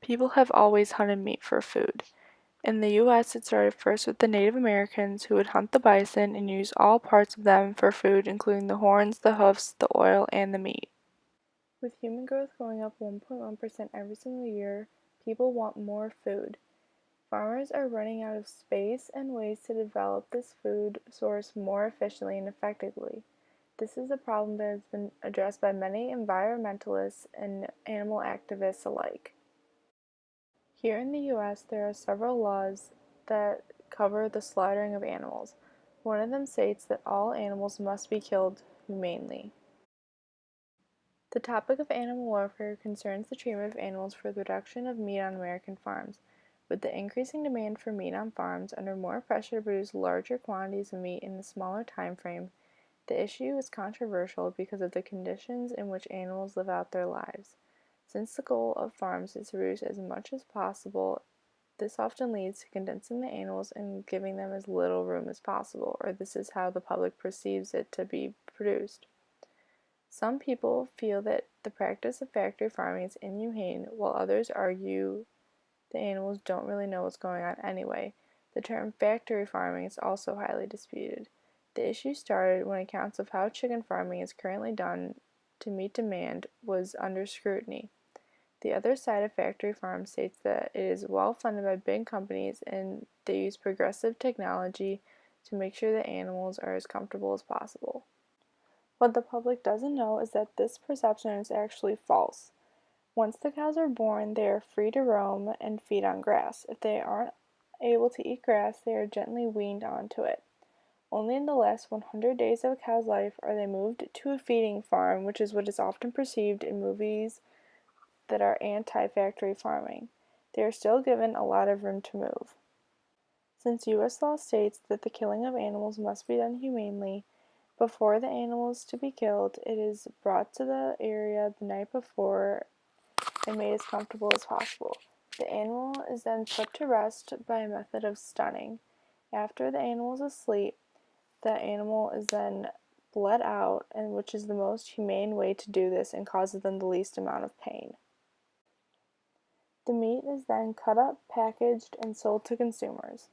People have always hunted meat for food. In the US, it started first with the Native Americans who would hunt the bison and use all parts of them for food, including the horns, the hoofs, the oil, and the meat. With human growth going up 1.1% every single year, people want more food. Farmers are running out of space and ways to develop this food source more efficiently and effectively. This is a problem that has been addressed by many environmentalists and animal activists alike. Here in the US, there are several laws that cover the slaughtering of animals. One of them states that all animals must be killed humanely. The topic of animal welfare concerns the treatment of animals for the reduction of meat on American farms. With the increasing demand for meat on farms under more pressure to produce larger quantities of meat in a smaller time frame, the issue is controversial because of the conditions in which animals live out their lives. Since the goal of farms is to produce as much as possible, this often leads to condensing the animals and giving them as little room as possible, or this is how the public perceives it to be produced. Some people feel that the practice of factory farming is inhumane, while others argue the animals don't really know what's going on anyway. The term factory farming is also highly disputed. The issue started when accounts of how chicken farming is currently done to meet demand was under scrutiny. The other side of factory farms states that it is well funded by big companies and they use progressive technology to make sure the animals are as comfortable as possible. What the public doesn't know is that this perception is actually false. Once the cows are born, they are free to roam and feed on grass. If they aren't able to eat grass, they are gently weaned onto it. Only in the last 100 days of a cow's life are they moved to a feeding farm, which is what is often perceived in movies that are anti-factory farming. They are still given a lot of room to move. Since U.S. law states that the killing of animals must be done humanely, before the animal is to be killed, it is brought to the area the night before and made as comfortable as possible. The animal is then put to rest by a method of stunning. After the animal is asleep, the animal is then bled out, and which is the most humane way to do this and causes them the least amount of pain. The meat is then cut up, packaged, and sold to consumers.